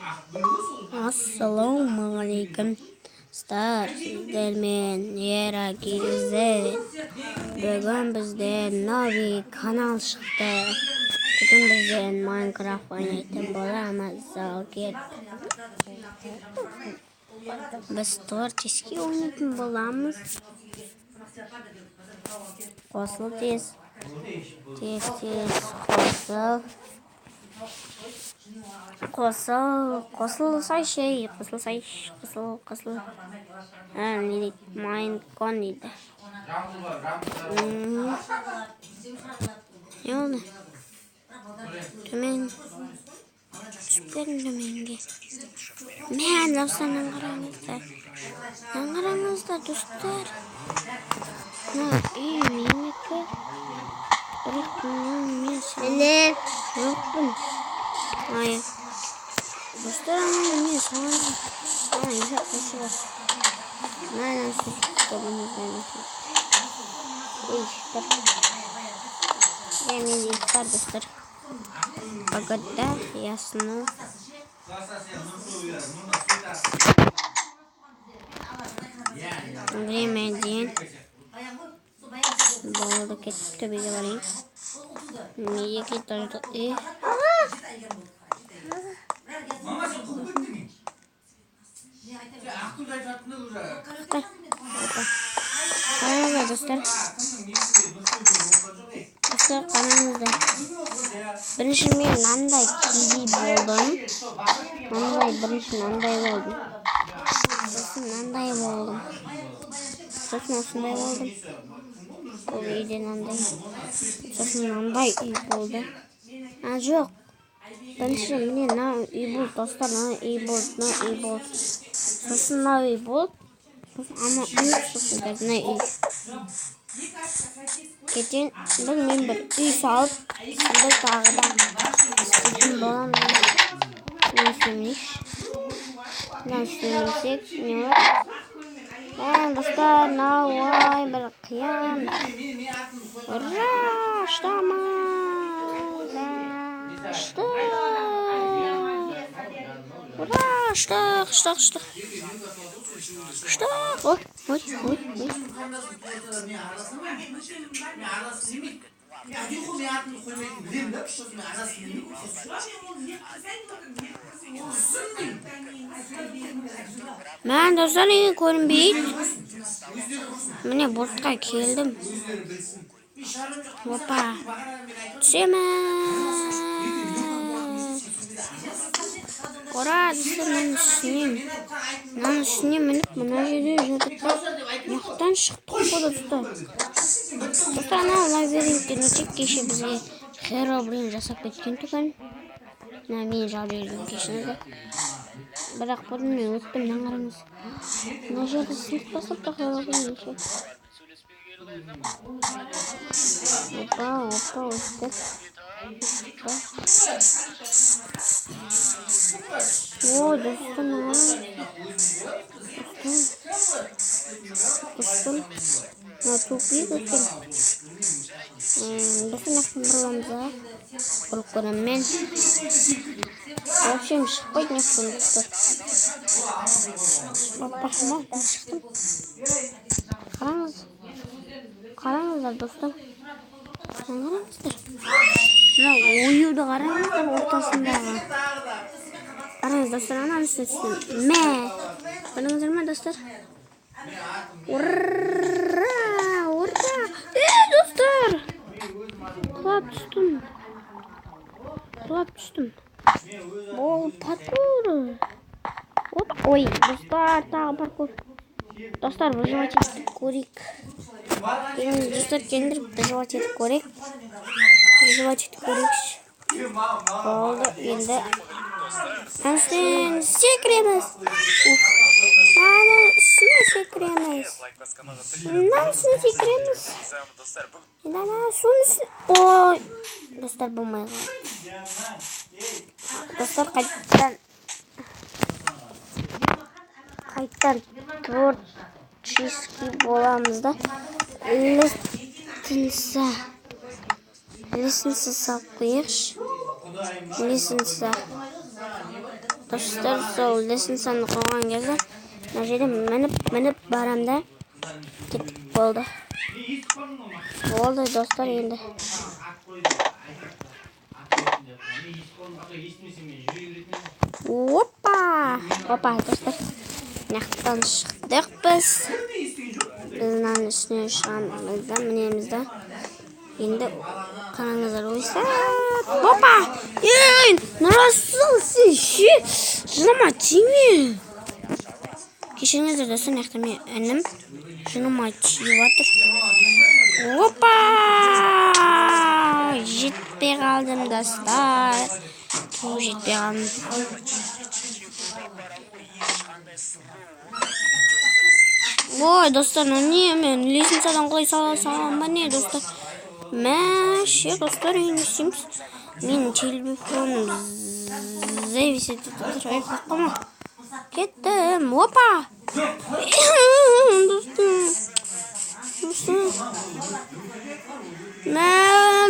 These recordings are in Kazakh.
Assalomualaikum dostlar, sizlerмен Era Gizze. Bugun bizde novi kanal chiqdi. Bugun bizde Minecraft o'ynaydigan bo'lamiz. Biz tворческий o'ynaydigan bo'lamiz. Qo'shil tez qo'shilsa qo'shil neydi Minecon neydi ne oldu tömen düşüp geldim tömenге men dostlardan qarangizlar dostlar iyi meniki men yo'qman hayır dostlar ama men sana yaşatmışım nereden çıktığımızdan işte yemin iftar dostlar погода ясно время день болды кетіп төбеге барайын неге тұрды қараңыздар достар қараңыздар бірінші мен мынандай кедей болдым бірінші мынандай болдым сосын мынандай болдым сосын осындай болдым бұл үйде мынандай сосын мынандай үй болды жоқ бірінші міне мынау үй болды достар мынау үй болды сосын мынау үй болды сосын ана үй сосын мына үй кетен мен бір үй салып сондай тағы да істейтін боламын істемесек не бар достар мынау ой бір қиян ура штақ ой ben dostlar iyi görünbeydi. Mine bortқа keldim. Hoppa. Түсемін. Ора, достар мен үстіне мініп мына жерде жүрдік. Мақтан шықтық қой достар. Достар ана лабиринттен өтіп кеше бізге Херобрин жасап кеткен тұғын. Мен жауып жүрген кешіңізді. Бірақ бұны мен өттім, қараңыз. Мына жерді сынып басып та Херобрин еше. Опа, өттік. Ой, достар, достар. Тупик екен. Достар нақтын бұрламызға. Құрып көрем мен. Вообще шықпайды нақтын достар. Шықтым. Қараңыздар достар. Қараңыздар. Мына оюды қараңыздар ортасындағы. Қараңыз достар, ананы істетсін. Біліңіздер ме достар? Ура! Достар! Құлап түстім. Бұл паркур. Ой, достар, тағы паркур. Достар, выживать етіп көрейік. Достар, келіндір выживать етіп көрейік. Болды, енді. Әністен секіреміз. Ой, достар болмай қалды. Достар қайттан творческий боламыз да. Лестница салып қойықшы. Dostlar sol desin sandık olған кезде мына жерде мініп барам да кеттік болды достар енді опа достар мынаяқтан шықтық біз мынаның үстіне шығамыз да мінеміз да енді қараңыздар опа нарасылсы ше жыныма тиме кешіріңіздер достар мынаяқта мен інім жыныма тиіп жатыр опа жетпей қалдым достар жетпей қалдым ой достар не мен лестницадан құлай салам ба не достар ше достар не істейміз менің телефоным зависит етіп тұр кеттім опа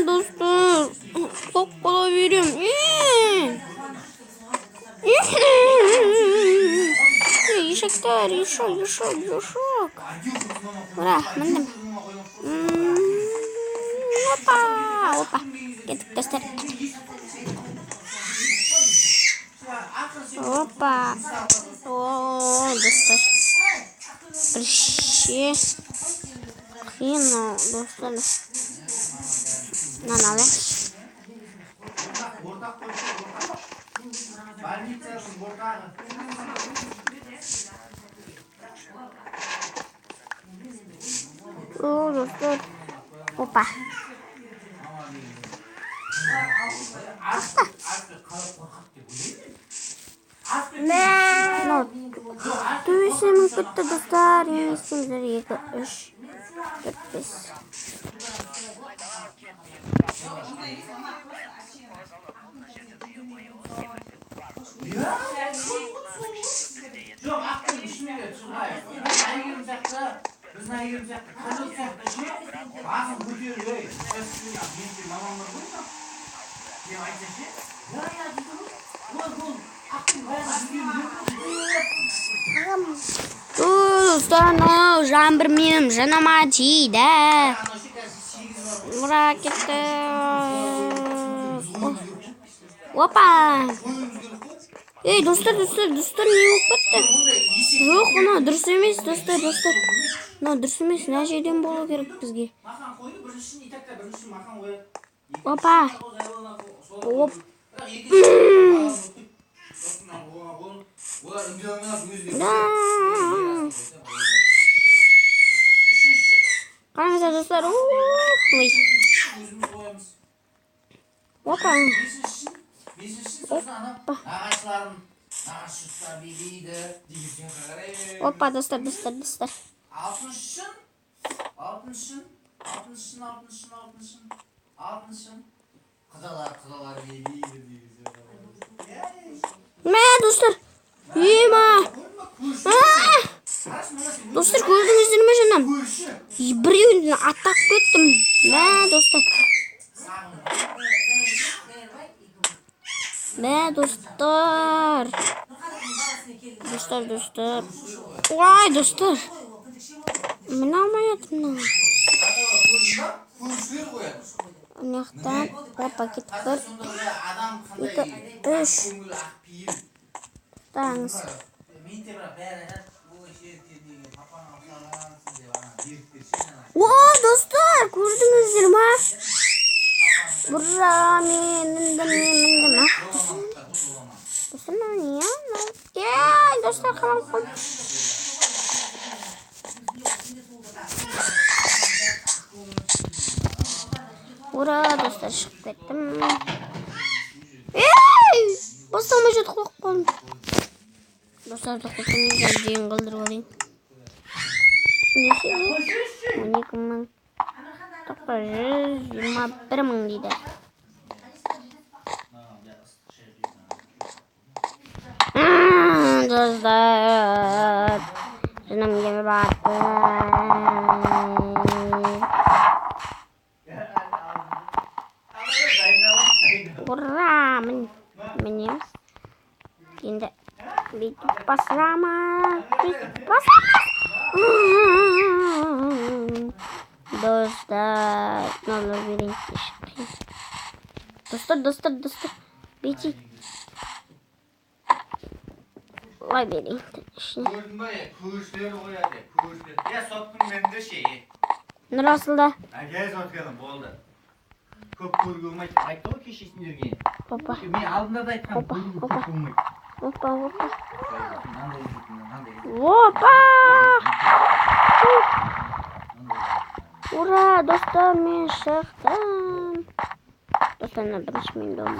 достар соққыла берем ешектер ешек ура міндім опа кеттік достар опа достар бірше қиын достар мынаны алайық достар опа төбесімен кетті достар не істейміздер 2 3 4 5 достар жаңбыр менің жыныма тиді ура кетті опа достар не болып кетті жоқ мына дұрыс емес достар мына дұрыс емес мына жерден болу керек бізге опа қараңыздар достар опа опа достар достар достар көрдіңіздер ме жаңа біреуін аттап кеттім достар ой достар міне алмай жатырмын мынаяқтан опа кеттік 1 2 3 Thanks. Dostlar gördünüz mü? Burra mindim ha. Dostlar ya? Gel dostlar kalan. Burra dostlar çıkıp ettim. Basılma жат құлақ қалдым. Достар тоқтатыңызға дейін қалдырып алайын. Неше? 12.921 дейді. Достар, жыным келіп жатыр. Ура! Мінеміз. Şimdi bitip basamaz. Bitip basamaz. Dostlar. Ne olur bir renk çıkayım. Dostlar. Bitti. Vay bir renk. Gördün mü ya? Kuşları koyadı. Kuşları. Ya soktun ben de şeyi. Neresi da? Gel sokayım oldu. Köp kurgulma. Ayıktı o kişisini yürüyen. Hoppa. Ben aldığında da ayıktım. Hoppa. Hoppa. Ура, достал мен шықтым. Достарына бірінші мен дом.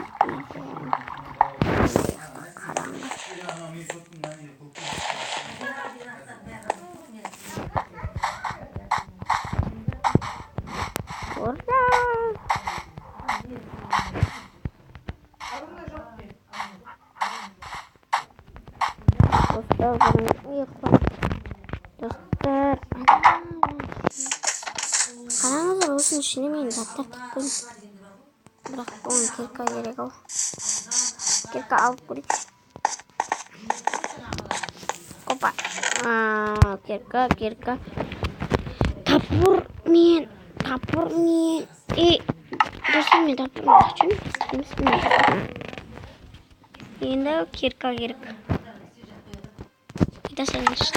Ура! Dostlar bana yapalım. Dostlar. Karanlık olsun düşünemeyin. Hatta koyun. Bırak onu kirka gerek al. Kirka al kurik. Kopa. Kirka. Tapur men. Dostum men tapur men. Endi kirka gerek. Kita sendir.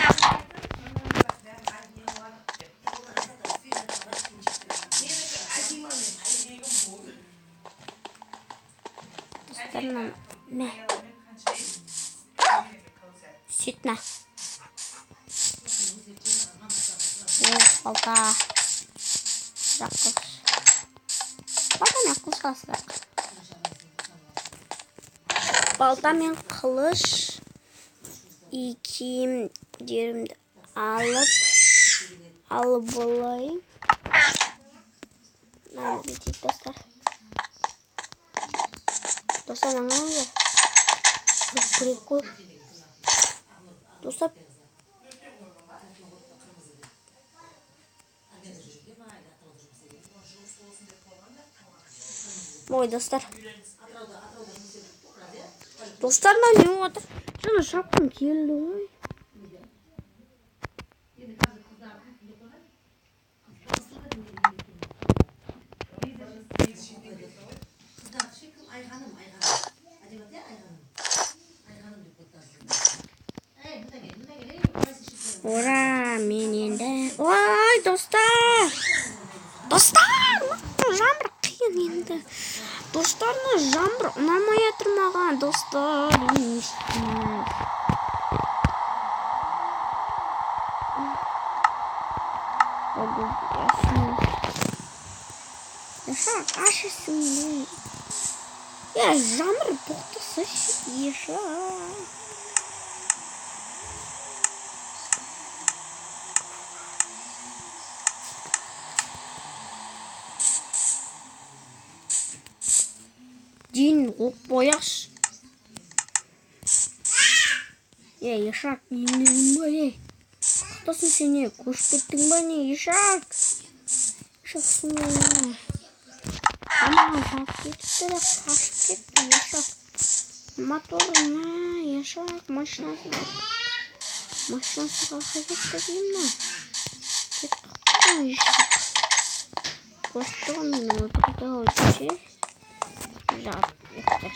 Dostlarım ne? Süt ne? Balta. Rakos. Balta ne kılıç? Balta men kılıç. İki yerimde alıp bulayım. Ben bitik dostlar. Dostlar ne oluyor? Prikol. Dostlar. Ой, dostlar. Dostlar ne oldu? Şunu şapkam kirli. Ora meninde. Vay dostlar. Jamr kıyın endi. Dostlarına jamr unamaya turmagan dostlar işte. Yaşar aşısın. Ya jamr bohtası yaşar. Din boyaş. Ya Yaşar yine böyle. Haklısın seni. Kuş gittin beni Yaşar. Yaşarsın ya. Ama kaç gitti de kaç gitti Yaşar. Motoruna Yaşar maşinası kalkacak değil mi? Gitti Yaşar. Koştum burada olacak. Güzel yapacağız.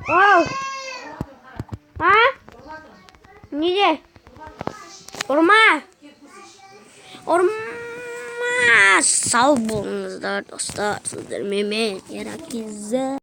Wow. Ha? Nerede? Orma. Sağ olun dostlar. Sizler Mehmet Yarak